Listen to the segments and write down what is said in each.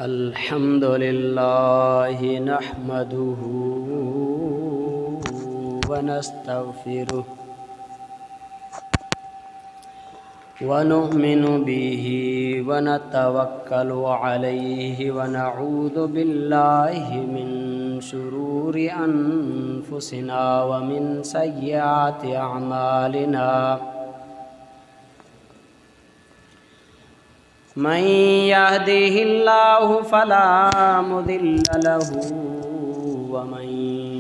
अल्हम्दुलिल्लाहि नहमदुहु व नस्तगफिरुह व नु'मिनु बिही व नतवक्कलु अलैहि व नऊज़ु बिल्लाहि मिन शुरूरि अनफुसिना व मिन सय्यिआति अअमालिना मन यहदिहिल्लाहु फला मुदिल्ल लहु व मन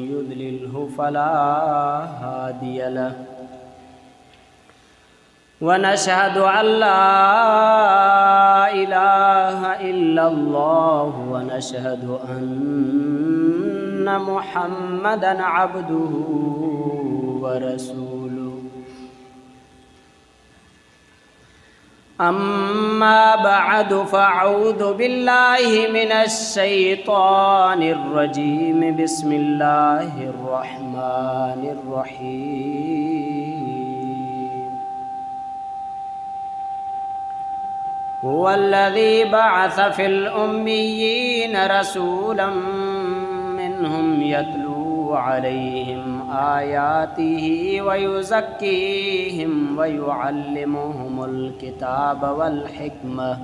युद्लिल्हु फला हादिय लहु व नशहदु अल्ला इलाहा इल्लल्लाहु व नशहदु अन्ना मुहम्मदन अब्दुहु व रसूलुहु अम्मा बअदु फ़अऊज़ु बिल्लाहि मिनश शैतानिर रजीम बिस्मिल्लाहिर रहमानिर रहीम हुवल्लज़ी बअस फ़िल उम्मिय्यीन रसूलन मिनहुम यत्लू अलैहिम आयातिही व युज़क्कीहिम व युअल्लिमुहुमुल किताब वल हिकमत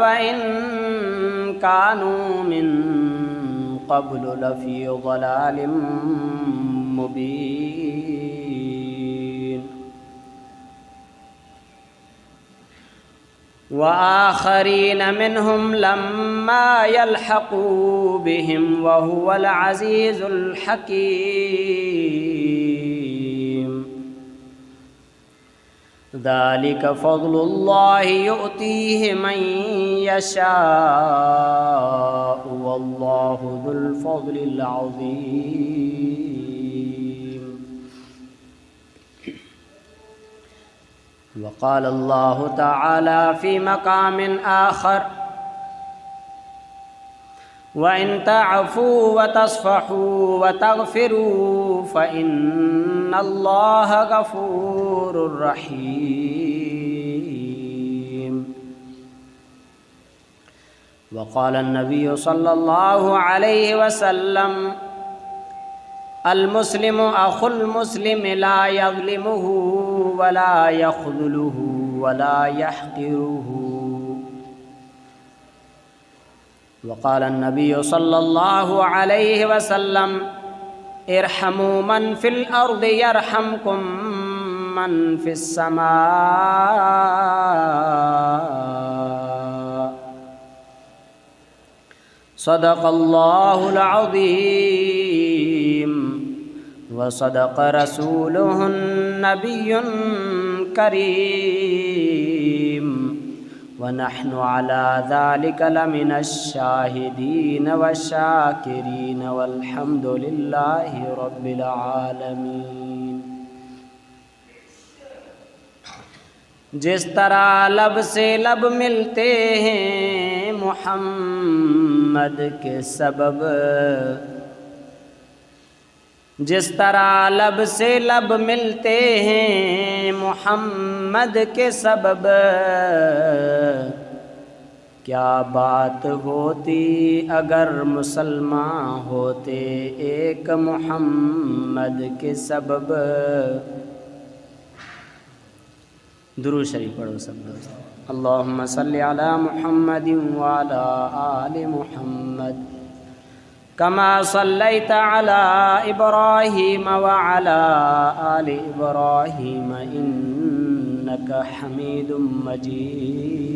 व इन कानू मिन क़ब्लु लफ़ी ज़लालिम मुबीन व आख़रीन मिनहुम लम्मा यल्हक़ू बिहिम व हुवल अज़ीज़ुल हकीम ज़ालिक फ़ज़्लुल्लाहि युअतीहि मन यशाअु वल्लाहु ज़ुल फ़ज़्लिल अज़ीम वक़ाल अल्लाहु तआला फ़ी मक़ामिन आख़र व इन तअफ़ू व तस्फ़हू व तग़फ़िरू फ़इन्नल्लाह गफ़ूरुर रहीम वक़ाल अन्नबिय्यु सल्लल्लाहु अलैहि वसल्लम अल मुस्लिमु अख़ुल मुस्लिमि ला यज़्लिमुहु व ला यख़्ज़ुलुहु व ला यहक़िरुहु वक़ाल अन्नबिय्यु सल्लल्लाहु अलैहि वसल्लम इरहमू मन फ़िल अर्दि यरहमकुम मन फ़िस समा सदक़ल्लाहुल अज़ीम व सदक़ रसूलुहुन नबियुन करीम व नहनु अला ज़ालिका लमिनश शाहिदीन व शाकिरीन वल्हम्दुलिल्लाहि रब्बिल आलमीन। जिस तरह लब से लब मिलते हैं मुहम्मद के सबब, जिस तरह लब से लब मिलते हैं मुहम्मद के सबब, क्या बात होती अगर मुसलमान होते एक मुहम्मद के सबब। दुरूद शरीफ पढ़ो सब दोस्त। अल्लाहुम्मा सल्लि अला मुहम्मदिन व अला आलि मुहम्मद कमा सल्लैता अला इब्राहीम व अला आलि इब्राहीम इन्नका हमीदुम मजीद।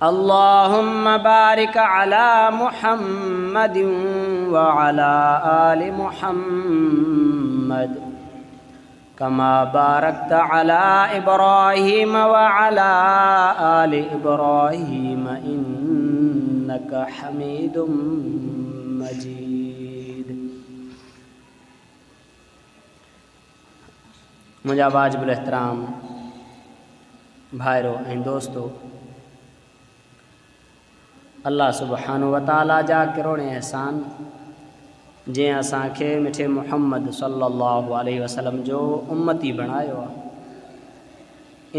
अल्लाहुम्मा बारिक अला मुहम्मदिन व अला आलि मुहम्मद कमा बारकता अला इब्राहीम व अला आलि इब्राहीम इन्नका हमीदुम मजीद। मुझा वाजिबुल एहतराम भाइरों ऐं दोस्तों, अल्लाह सुब्हानहु व तआला जा किरोड़े एहसान जंहिं असांखे मिठे मुहम्मद सल्लल्लाहु अलैहि वसल्लम जो उम्मती बणायो आहे।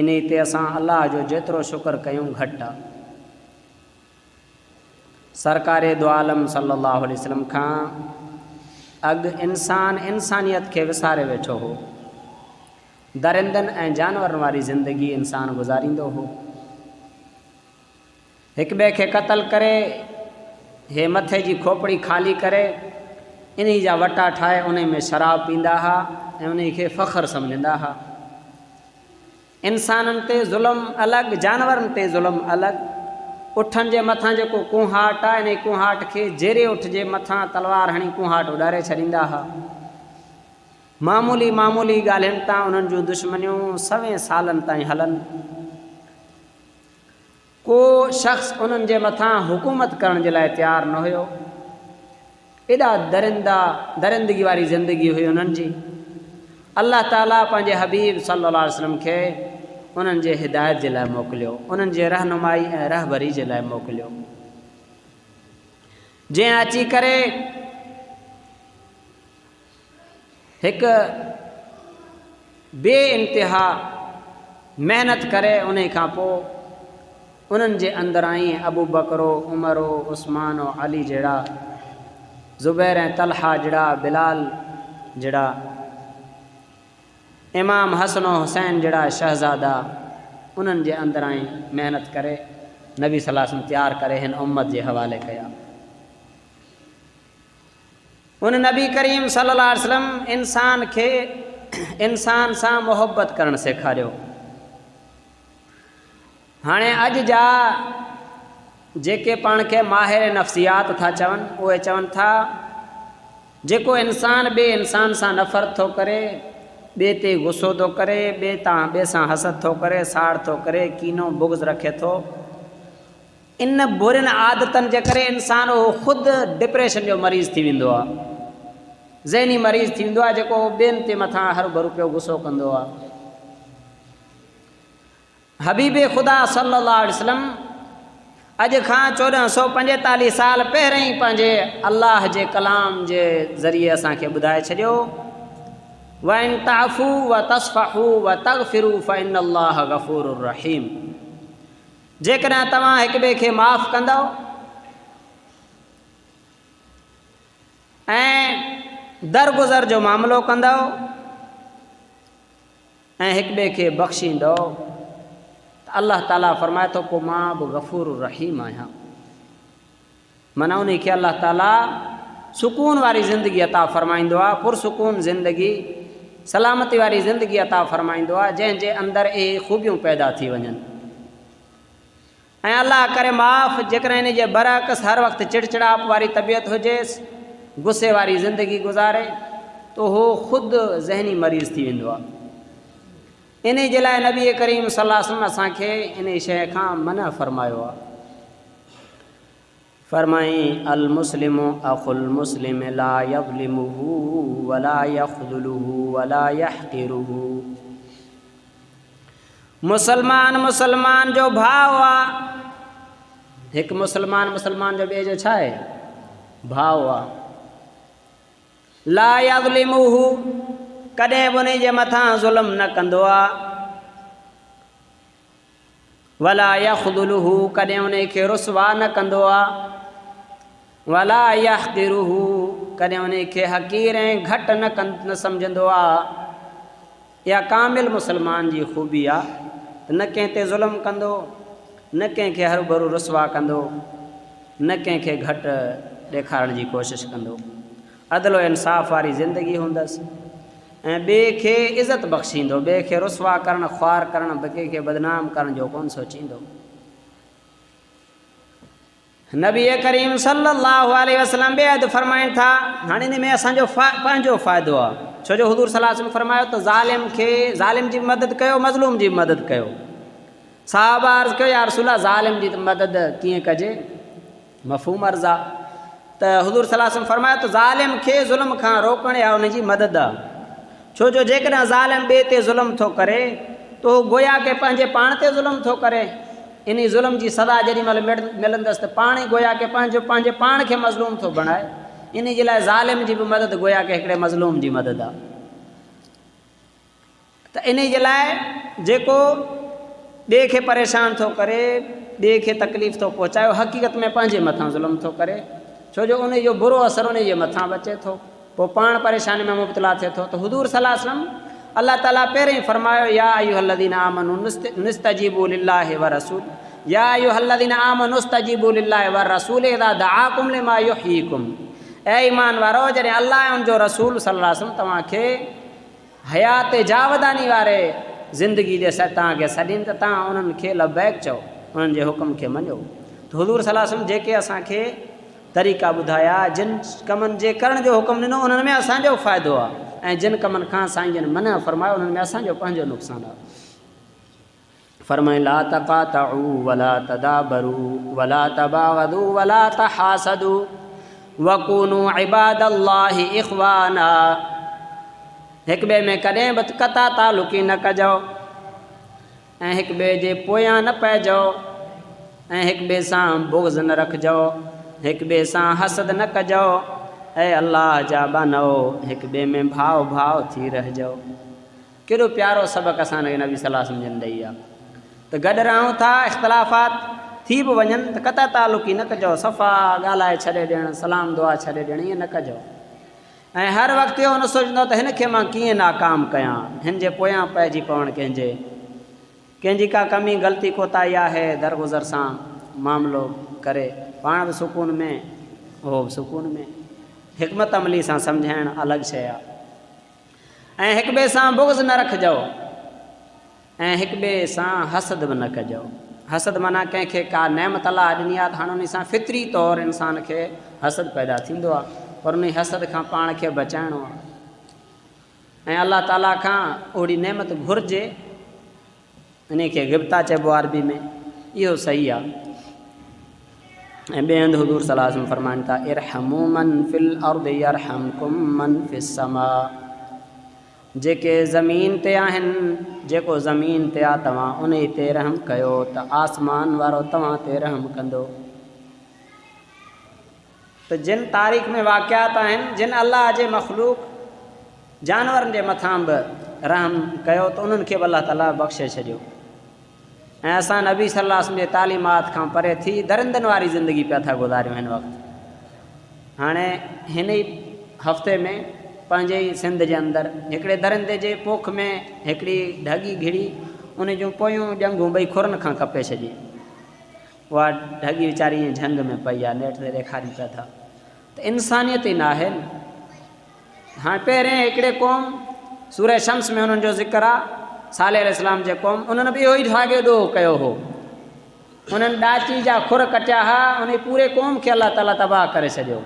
इन ते असां अलाह जो जेतिरो शुक्र कयूं घटि आहे। सरकारे दो आलम सल्लल्लाहु अलैहि वसल्लम खां अॻु इंसानियत खे विसारे वेठो हो। दरिंदनि ऐं जानवरनि वारी ज़िंदगी इंसान गुज़ारींदो हो। हिक ॿिए खे क़तल करे, हे मथे जी खोपड़ी ख़ाली करे इन जा वटा ठाहे उन में शराब पींदा हुआ ऐं उन खे फ़ख्रु सम्झंदा हुआ। इंसाननि ते ज़ुल्म अलॻि, जानवरनि ते ज़ुल्म अलॻि। उठनि जे मथां जेको कुहाट आहे, इन कुहाट खे जेरे उठ जे मथां तलवार हणी कुहाट उॾारे छॾींदा हुआ। मामूली ॻाल्हियुनि तां उन्हनि जूं दुश्मनियूं 100 सालनि ताईं हलनि। को शख़्स उन्हनि जे मथां हुकूमत करण जे लाइ तयारु न हुयो। एॾा दरिंदगी वारी ज़िंदगी हुई उन्हनि जी। अल्लाह ताला पंहिंजे हबीब सल्लल्लाहु अलैहि वसल्लम खे उन्हनि जे हिदायत जे लाइ मोकिलियो, उन्हनि जे रहनुमाई ऐं रहबरी जे लाइ मोकिलियो। जंहिं अची करे हिकु बे इंतिहा महिनत करे उन खां पोइ उन्हनि जे अंदरां ई अबू बकरो, उमरो, उस्मानो, अली जहिड़ा, ज़ुबैर ऐं तलहा जहिड़ा, बिलाल जहिड़ा, इमाम हसन हुसैन जहिड़ा शहज़ादा उन्हनि जे अंदरां ई महिनत करे नबी सल्लल्लाहु अलैहि वसल्लम तयारु करे हिन उम्मत जे हवाले कया। उन नबी करीम सल्लल्लाहु अलैहि वसल्लम इंसान सां मोहब्बत करणु सेखारियो। हाणे अॼु जा जेके पाण खे माहिर नफ़्सियात था चवनि, उहे चवनि था जेको इंसान ॿिए इंसान सां नफ़रत थो करे, ॿिए ते गुस्सो थो करे, ॿिए सां हसद थो करे, साड़ थो करे, कीनो बुग़्ज़ रखे थो, इन बुरनि आदतनि जे करे इंसान उहो ख़ुदि डिप्रेशन जो मरीज़ थी वेंदो आहे, ज़हनी मरीज़ थी वेंदो आहे, जेको ॿियनि ते मथां हर भरू पियो गुस्सो कंदो आहे। हबीब ख़ुदा सल्लल्लाहु अलैहि वसल्लम अॼु खां 1445 साल पहिरियों ई पंहिंजे अल्लाह जे कलाम जे ज़रिए असांखे ॿुधाए छॾियो, वइन ताफ़ू व तस्फ़हू व तग़फ़िरू फ़इन्न अल्लाह गफ़ूरुर रहीम। जेकॾहिं तव्हां हिक ॿिए खे माफ़ कंदव ऐं दरगुज़र जो मामिलो कंदव ऐं हिक ॿिए खे बख़्शींदव, अल्लाह ताला फरमाए थो पोइ मां बि गफ़ूर रहीम आहियां। माना उन खे अल्लाह ताला सुकून वारी ज़िंदगी अता फ़रमाईंदो आहे, पुरसुकून ज़िंदगी, सलामती वारी ज़िंदगी अता फ़रमाईंदो आहे, जंहिंजे अंदरि इहे ख़ूबियूं पैदा थी वञनि। ऐं अल्लाह करे माफ़, जेकॾहिं इन जे बरअक्स हर वक़्तु चिड़चिड़ाप वारी तबियत हुजेसि, गुस्से वारी ज़िंदगी गुज़ारे, तो उहो ख़ुदि ज़हनी मरीज़ थी वेंदो आहे। इन जे लाइ नबी करीम सल्लल्लाहु अलैहि वसल्लम असांखे इन शइ खां मना फ़रमायो आहे। फरमाई अल मुस्लिमु अख़ुल मुस्लिम ला यज़लिमुहु वला यख़्ज़ुलुहु वला यहक़िरुहु। मुसलमान जो भाउ आहे। हिकु मुसलमान जो ॿिए जो छा आहे? भाउ आहे। ला यज़लिमुहु, कॾहिं बि उन जे मथां ज़ुल्म न कंदो आहे। वला यख़्ज़ुलुहु, कॾहिं उन खे रुसवा न कंदो आहे। वला यहक़िरुहु, कॾहिं उन खे हक़ीर ऐं घटि न सम्झंदो आहे। इहा कामिल मुसलमान जी ख़ूबी आहे, न कंहिं ते ज़ुल्म कंदो, न कंहिंखे हरू भरू रुसवा कंदो, न कंहिंखे घटि ॾेखारण जी कोशिशि कंदो। अदल इंसाफ़ वारी ज़िंदगी हूंदसि ऐं ॿिए खे इज़त बख़्शींदो, ॿिए खे रुसवा करणु, ख़्वार करणु, ॿिए खे बदनाम करण जो कोन सोचींदो। नबी करीम सल्लल्लाहु अलैहि वसल्लम ॿिए हंधि फ़रमाइनि था, हाणे इन में असांजो पंहिंजो फ़ाइदो आहे, छो जो हुज़ूर सल्लल्लाहु अलैहि वसल्लम फ़रमायो त ज़ालिम जी मदद कयो, मज़लूम जी मदद कयो। साहबा अर्ज़ कयो या रसूल अल्लाह, ज़ालिम जी मदद कीअं कजे? मफ़हूम अर्ज़ आहे त हुज़ूर सल्लल्लाहु अलैहि वसल्लम फ़रमायो त ज़ालिम खे ज़ुल्म खां रोकण या उन जी मदद आहे। छो जो जेकॾहिं ज़ालिम ॿिए ते ज़ुल्म थो करे, तो गोया के पंहिंजे पाण ते ज़ुल्म थो करे। इन ज़ुल्म जी सज़ा जेॾी महिल मिलंदसि त पाण ई गोया के पंहिंजे पाण खे मज़लूम थो बणाए। इन जे लाइ ज़ालिम जी बि मदद गोया के हिकिड़े मज़लूम जी मदद आहे। त इन जे लाइ जेको ॿिए खे परेशान थो करे, ॿिए खे तकलीफ़ थो पहुचाए, हक़ीक़त में पंहिंजे मथां ज़ुल्म थो करे, छो जो उन जो बुरो असरु उन जे मथां बचे थो, पोइ पाण परेशानी में मुब्तला थिए थो। त हुज़ूर सल्लल्लाहु अलैहि वसल्लम अल्लाह ताला पहिरीं फरमायो या अय्युहल्लज़ीना आमनू निस्तजीबू लिल्लाहि व रसूल, या अय्युहल्लज़ीना आमनू निस्तजीबू लिल्लाहि व रसूल इज़ा दआकुम लिमा युहयीकुम। ऐं ईमान वारो, जॾहिं अल्लाह ऐं उनजो रसूल सल्लल्लाहु अलैहि वसल्लम तव्हांखे हयात जावदानी वारे ज़िंदगी जे तव्हांखे सॾीनि त तव्हां उन्हनि खे लबैक चओ, उन्हनि जे हुकुम खे मञो। त हुज़ूर सल्लल्लाहु अलैहि वसल्लम जेके असांखे तरीक़ा ॿुधाया, जिन कमनि जे करण जो हुकुम ॾिनो उन्हनि में असांजो फ़ाइदो आहे, ऐं जिन कमनि खां साईं जन मना फ़रमायो उन्हनि में असांजो पंहिंजो नुक़सानु आहे। फरमाए ला तक़ातऊ वला तदाबरू वला तबागदू वला तहासदू वकूनू इबादल्लाहि इख़वाना। हिक ॿिए में कॾहिं बि कता तालुकी न कजो, ऐं हिक ॿिए जे पोयां न पइजो, ऐं हिक ॿिए सां बुग़्ज़ न रखिजो, हिक ॿिए सां हसद न कजो, ऐं अल्लाह जा बानो हिक ॿिए में भाव भाव थी रहिजो। केॾो प्यारो सबक़ु असांखे नबी सल्लल्लाहु अलैहि वसल्लम ॾेई आहे। त गॾु रहूं था, इख़्तिलाफ़ात थी बि वञनि त कता तालुकी न कजो, सफ़ा ॻाल्हाए छॾे ॾियणु, सलाम दुआ छॾे ॾियणु, ईअं न कजो। ऐं हर वक़्तु इहो न सोचंदो त हिन खे मां कीअं नाकाम कयां, हिन जे पोयां पइजी पवणु, कंहिंजी का कमी ग़लती कोताही आहे दरगुज़र सां मामिलो करे, पाण बि सुकून में उहो बि सुकून में, हिकमत अमली सां सम्झाइणु अलॻि शइ आहे। ऐं हिक ॿिए सां बुग़्ज़ न रखिजो, ऐं हिक ॿिए सां हसद बि न कजो। हसद माना कंहिंखे का नेमत अलाह ॾिनी आहे त हाणे उन सां फितरी तौरु इंसान खे हसद पैदा थींदो आहे, पर उन हसद खां पाण खे बचाइणो आहे, ऐं अल्लाह ताला खां ओड़ी नेमत घुरिजे, इन खे गिब्ता चइबो आहे अरबी में, इहो सही आहे। ऐं ॿिए हंधि हुज़ूर सल्लल्लाहु अलैहि वसल्लम फरमाइनि था इरहमू मन फिल अर्द यरहमकुम मन फिस समा। जेके ज़मीन ते आहिनि, जेको ज़मीन ते आहे तव्हां उन ते रहम कयो त आसमान वारो तव्हां ते रहम कंदो। त जिन तारीख़ में वाक़ियात आहिनि, जिन अल्लाह जे मख़लूक जानवरनि जे मथां बि रहम कयो त उन्हनि खे बि अल्लाह ताला बख़्शे छॾियो। ऐं असां नबी सल्लल्लाहु अलैहि वसल्लम जे तालीमात खां परे थी दरिंदनि वारी ज़िंदगी पिया था गुज़ारियूं हिन वक़्तु। हाणे हिन ई हफ़्ते में पंहिंजे ई सिंध जे अंदरि हिकिड़े दरिंदे जे पोख में हिकिड़ी ढगी घिड़ी, उन जूं पोयूं ॼंगूं ॿई खुरनि खां कपे छॾी। उहा ढगी वीचारी ईअं झंग में पई आहे, नेठ ते ॾेखारी पिया था। त इंसानियत ई न आहे। हाणे पहिरें हिकिड़े क़ौम सूरह शम्स में उन्हनि जो ज़िक्र आहे, सालेह अलैहिस्सलाम जे क़ौम, उन्हनि बि इहो ई ठागे ॾोह कयो हो। उन्हनि ॾाची जा खुर कटिया हा, उन पूरे क़ौम खे अल्लाह ताला तबाह करे छॾियो।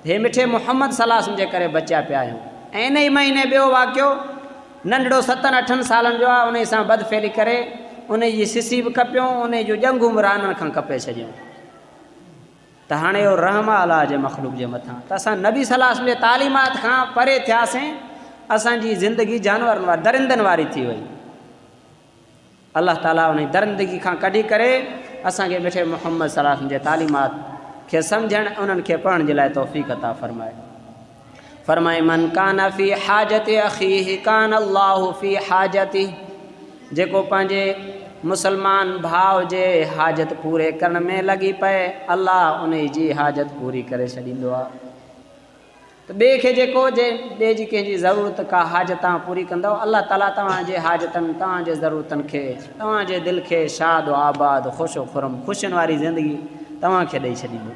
हे मिठे मुहम्मद सल्लल्लाहु अलैहि वसल्लम जे करे बचिया पिया आहियूं। ऐं इन ई महीने ॿियो वाक़ियो नंढड़ो 7-8 सालनि जो आहे, उन सां बदफेली करे उन जी सिसी बि कपियूं, उन जूं ॼंगूं बि राननि खां कपे छॾियूं। त हाणे इहो रहम आहे अलाह जे मख़लूक जे मथां। त असां नबी सल्लल्लाहु अलैहि वसल्लम जे तालीमात खां परे थियासीं, असांजी ज़िंदगी जानवरनि वारी दरिंदनि वारी थी वई। अल्लाह ताला उन दरिंदगी खां कढी करे असांखे मिठे मुहम्मद सल्लल्लाहु अलैहि वसल्लम जे तालीमात खे सम्झणु, उन्हनि खे पढ़ण जे लाइ तौफ़ीक़ अता फ़रमाए। फरमाए मन कान फ़ी हाजत अख़ीहि कान अल्लाहु फ़ी हाजति। जेको पंहिंजे मुसलमान भाउ जे हाजत पूरे करण में लॻी पए, अल्लाह उन जी हाजत पूरी करे छॾींदो आहे। त ॿिए खे जेको ॿिए जी कंहिंजी ज़रूरत का हाजत तव्हां पूरी कंदव, अल्लाह ताला तव्हांजे हाजतनि, तव्हांजे ज़रूरतनि खे, तव्हांजे दिलि खे शाद व आबाद, ख़ुशो खुरम, ख़ुशियुनि वारी ज़िंदगी तव्हांखे ॾेई छॾींदो।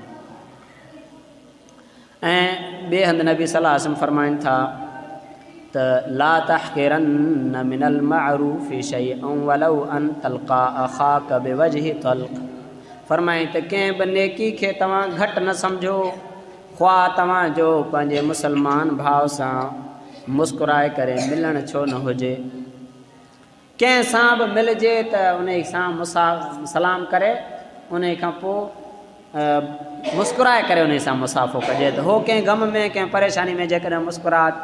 ऐं ॿिए हंधि नबी सल्लल्लाहु अलैहि वसल्लम फरमाइनि था त ला तहक़िरन्न मिनल मअरूफ़ि शैअन वलौ अन तल्क़ा अख़ाक बिवजहि तल्क़। फरमाइनि त कंहिं बि नेकी खे तव्हां घटि न सम्झो, ख़्वाह तव्हांजो पंहिंजे मुसलमान भाउ सां मुस्कुराए करे मिलणु छो न हुजे। कंहिं सां बि मिलिजे त उन सां सलाम करे, उन खां पोइ मुस्कुराए करे उन सां मुसाफ़ो कजे। त हो कंहिं गम में, कंहिं परेशानी में जेकॾहिं मुस्कुराहट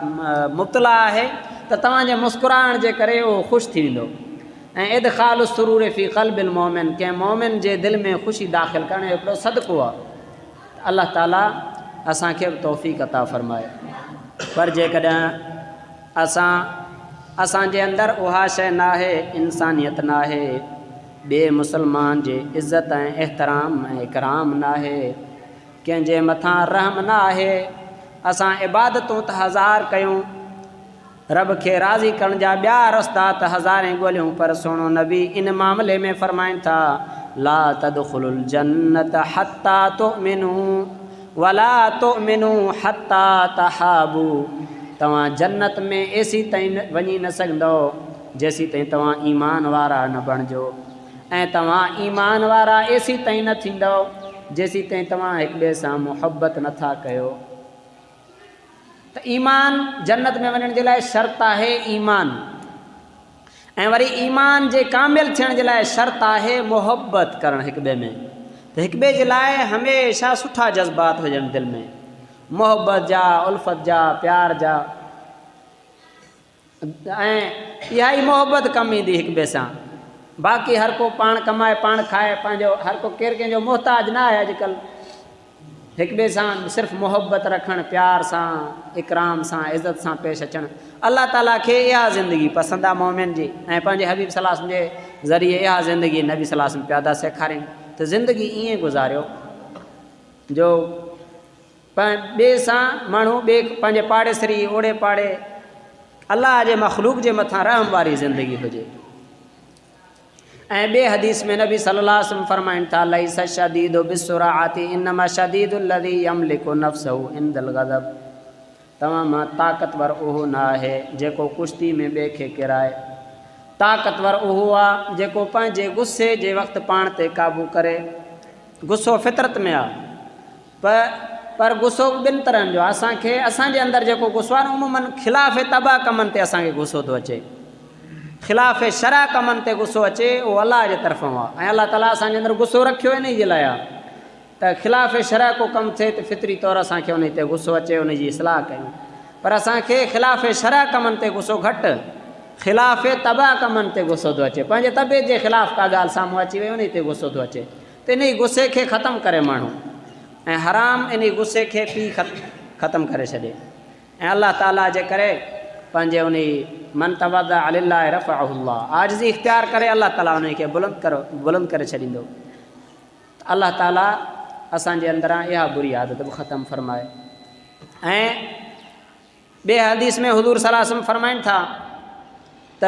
मुब्तला आहे त तव्हांजे मुस्कुराइण जे करे उहो ख़ुशि थी वेंदो। ऐं इदख़ालु सुरूर फ़ी क़ल्बिल मोमिन, कंहिं मोमिन जे दिलि में ख़ुशी दाख़िल करणु हिकिड़ो सदको आहे। अल्लाह ताला असांखे बि तौफ़ीक़ अता फ़रमाए। पर जेकॾहिं असांजे अंदरि उहा शइ न आहे, इंसानियत न आहे, ॿिए मुस्लमान जे इज़त ऐं एहतराम ऐं इकराम न आहे, कंहिंजे मथां रहम न आहे, असां इबादतूं त हज़ार कयूं, रब खे राज़ी करण जा ॿिया रस्ता त हज़ारें ॻोल्हियूं, पर सुहिणो नबी इन मामले में फ़रमाइनि था ला तदखुलुल जन्नत हत्ता तुमिनू वला तुमिनू हत्ता तहाबू। तव्हां जन्नत में एसी ताईं वञी न सघंदव जेसी ताईं तव्हां ईमान वारा न बणिजो, ऐं तव्हां ईमान वारा एसी ताईं न थींदव जेसी ताईं तव्हां हिक ॿिए सां मुहबत नथा कयो। त ईमान जन्नत में वञण जे लाइ शर्त आहे ईमान, ऐं वरी ईमान जे कामिल थियण जे लाइ शर्त आहे मुहबत करणु हिक ॿिए में। त हिक ॿिए जे लाइ हमेशह सुठा जज़्बात हुजनि दिलि में, मुहबत जा, उल्फत जा, प्यार जा, ऐं इहा ई मुहबत कमु ईंदी हिक ॿिए सां। बाक़ी हर को पाण कमाए पाण खाए, पंहिंजो हर को केरु कंहिंजो मुहताज न आहे अॼुकल्ह। हिक ॿिए सां सिर्फ़ु मुहबत रखणु, प्यार सां, इकराम सां, इज़त सां पेश अचणु, अलाह ताला खे इहा ज़िंदगी पसंदि आहे मोमिन जी, ऐं पंहिंजे हबीब सल्लल्लाहु अलैहि वसल्लम जे ज़रिए इहा ज़िंदगी नबी सल्लल्लाहु अलैहि वसल्लम प्यादा सेखारियईं। त ज़िंदगी ईअं गुज़ारियो जो ॿिए सां माण्हू ॿिए पंहिंजे पाड़ेसरी ओड़े पाड़े अलाह जे मख़लूक जे मथां रहम वारी ज़िंदगी हुजे। ऐं ॿिए हदीस में नबी सल्लल्लाहु अलैहि वसल्लम फ़रमाइनि था लैस शदीदु बिस्सुराअति इन्नमा शदीदुल लज़ी यमलिकु नफ्सहु इंदल ग़ज़ब। तव्हां मां ताक़तवर उहो न आहे जेको कुश्ती में ॿिए खे किराए, ताक़तवर उहो आहे जेको पंहिंजे गुस्से जे वक़्तु पाण ते क़ाबू करे। गुस्सो फितरत में आहे, पर गुस्सो ॿिनि तरहनि जो आहे। असांखे असांजे अंदरि जेको गुस्सो आहे न उमूमन ख़िलाफ़ तबाह कमनि ते असांखे गुस्सो थो अचे, ख़िलाफ़ शरा कमनि ते गुस्सो अचे उहो अलाह जे तरफ़ां आहे, ऐं अलाह ताला असांजे अंदरि गुस्सो रखियो इन जे लाइ आहे त ख़िलाफ़ शरा को कमु थिए त फितरी तौरु असांखे उन ते गुस्सो अचे, उनजी इस्लाह कयूं। पर असांखे ख़िलाफ़ शरा कमनि ते गुस्सो घटि, ख़िलाफ़ तबाह कमनि ते गुस्सो थो अचे। पंहिंजे तबियत जे ख़िलाफ़ का ॻाल्हि साम्हूं अची वई उन ते गुस्सो थो अचे, त इन गुस्से खे ख़तमु करे माण्हू, ऐं हराम इन गुस्से खे पी ख़तमु करे छॾे। ऐं अलाह ताला जे करे पंहिंजे उन मन तवद्दा अलिल्लाह रफ़अहुल्लाह, आजिज़ी इख़्तियार करे अलाह ताला उन खे बुलंद करे छॾींदो। अलाह ताला असांजे अंदरां इहा बुरी आदत बि ख़तमु फ़रमाए। ऐं ॿिए हदीस में हुज़ूर सल्लल्लाहु अलैहि वसल्लम फ़रमाइनि था त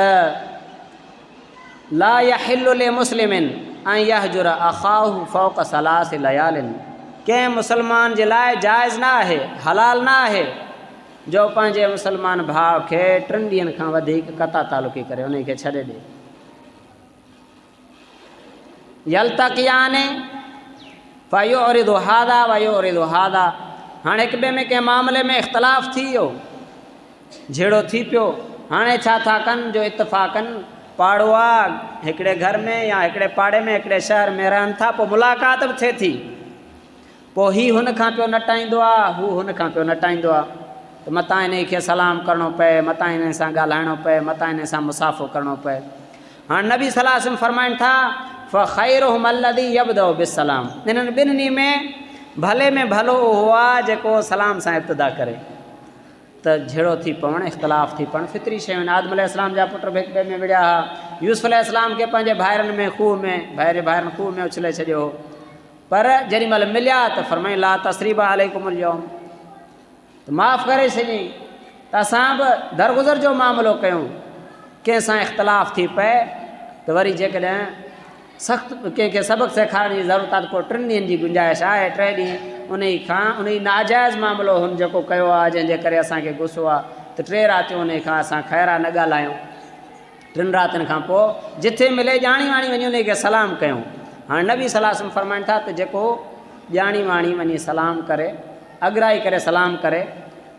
ला यहिल्लु लिमुस्लिमिन अन यहजुर अख़ाहु फ़ौक़ सलासि लयालिन। कंहिं मुसलमान जे लाइ जाइज़ न आहे, हलाल न आहे जो पंहिंजे मुसलमान भाउ खे 3 ॾींहंनि खां वधीक कता तालुकी करे उन खे छॾे ॾे। यल्तक़ियाने फयुरिदु हादा वयुरिदु हादा। हाणे हिक ॿिए में कंहिं मामले में इख़्तिलाफ़ थी वियो, झेड़ो थी पियो, हाणे छा था कनि जो इतफ़ाक़नि पाड़ो आहे हिकिड़े घर में या हिकिड़े पाड़े में हिकिड़े शहर में रहनि था, पोइ मुलाक़ात बि थिए थी, पोइ हीउ हुन खां पियो नटाईंदो आहे, हू हुन खां पियो नटाईंदो आहे, त मतां इन खे सलाम करिणो पए, मतां इन सां ॻाल्हाइणो पए, मतां इन सां मुसाफ़ो करिणो पए। हाणे नबी सल्लल्लाहु अलैहि वसल्लम फ़रमाइनि था फ़ख़ैरुहुम अल्लज़ी यब्दउ बिस्सलाम। इन्हनि ॿिन्हिनि में भले में भलो उहो आहे जेको सलाम सां इब्तिदा करे। त झेड़ो थी पवणु, इख़्तिलाफ़ थी पवणु फितरी शयूं आहिनि। आदम अलैहिस्सलाम जा पुट बि हिक ॿिए में विढ़िया हुआ, यूसुफ अलैहिस्सलाम खे पंहिंजे भाइरनि में खूह में भाइरनि खूह में उछले छॾियो, पर जेॾी महिल मिलिया त फ़रमाईं ला तस्रीबा अलैकुमुल यौम, त माफ़ु करे छॾियईं। त असां बि दरगुज़र जो मामिलो कयूं, कंहिंसां इख़्तिलाफ़ थी पए त वरी जेकॾहिं सख़्तु कंहिंखे सबक़ु सेखारण जी ज़रूरत आहे त पोइ 3 ॾींहंनि जी गुंजाइश आहे, 3 ॾींहं उन नाजाइज़ मामिलो हुन जेको कयो आहे जंहिंजे करे असांखे गुस्सो आहे, त 3 रातियूं उन खां असां ख़ैरा न ॻाल्हायूं, 3 रातियुनि खां पोइ जिथे मिले ॼाणी वाणी वञी उन खे सलाम कयूं। हाणे नबी सल्लल्लाहु अलैहि वसल्लम फ़रमाइनि था त जेको ॼाणी वाणी वञी सलाम करे, अॻिराई करे सलाम करे,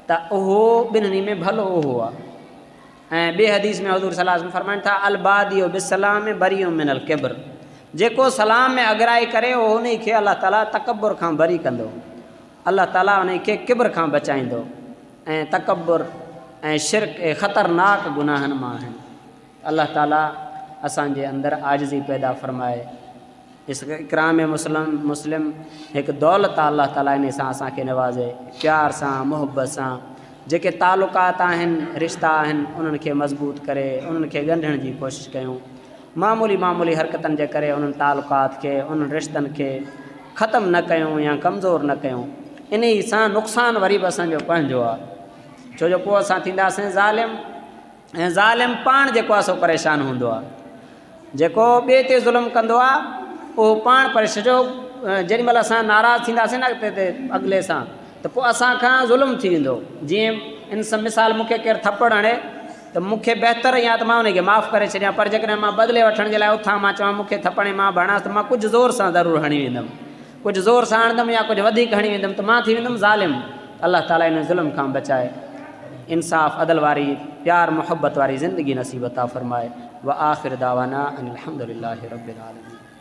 त उहो ॿिन्हिनि में भलो उहो आहे। ऐं ॿिए हदीस में हुज़ूर सल्लल्लाहु अलैहि वसल्लम फ़रमाइनि था अलबादियो बिस्सलाम बरियुम मिनल किब्र। जेको सलाम में अॻिराई करे उहो उन खे अलाह ताला तकबुर खां बरी कंदो, अलाह ताला उन खे किब्र खां बचाईंदो। ऐं तकबुर ऐं शिरक ऐं ख़तरनाक गुनाहनि मां आहिनि। अलाह ताला असांजे अंदरि आजिज़ी पैदा फ़रमाए इकराम मुस्लिम एक दौलत आहे अल्लाह ताला इन सां असांखे नवाज़े प्यार सां मुहबत सां जेके तालुकात आहिनि रिश्ता आहिनि उन्हनि खे मज़बूत करे उन्हनि खे ॻंढण जी कोशिशि कयूं मामूली हरकतनि जे करे उन्हनि तालुकात खे उन्हनि रिश्तनि खे ख़तमु न कयूं या कमज़ोर न कयूं इन सां नुक़सानु वरी बि असांजो पंहिंजो आहे छो जो पोइ असां थींदासीं ज़ालिम ऐं ज़ालिम पाण जेको आहे सो परेशान हूंदो आहे जेको ॿिए ते ज़ुल्म कंदो आहे उहो पाण परेशान जो जेॾीमहिल असां नाराज़ थींदासीं न अॻिते अॻिले सां त पोइ असांखां ज़ुल्म थी वेंदो जीअं इन सां मिसाल मूंखे केरु थप्पड़ हणे त मूंखे बहितरु या त मां उनखे माफ़ु करे छॾियां पर जेकॾहिं मां बदिले वठण जे लाइ उथां मां चवां मूंखे थप्पड़े मां भणांसि त मां कुझु ज़ोर सां ज़रूरु हणी वेंदुमि कुझु ज़ोर सां हणंदुमि या कुझु वधीक हणी वेंदुमि त मां थी वेंदुमि ज़ालिम अल्लाह ताला इन ज़ुल्म खां बचाए इंसाफ़ अदल वारी प्यार मोहब्बत वारी ज़िंदगी नसीब अता फ़रमाए व आख़िर दावाना अनिल हम्दुलिल्लाहि रब्बिल आलमीन।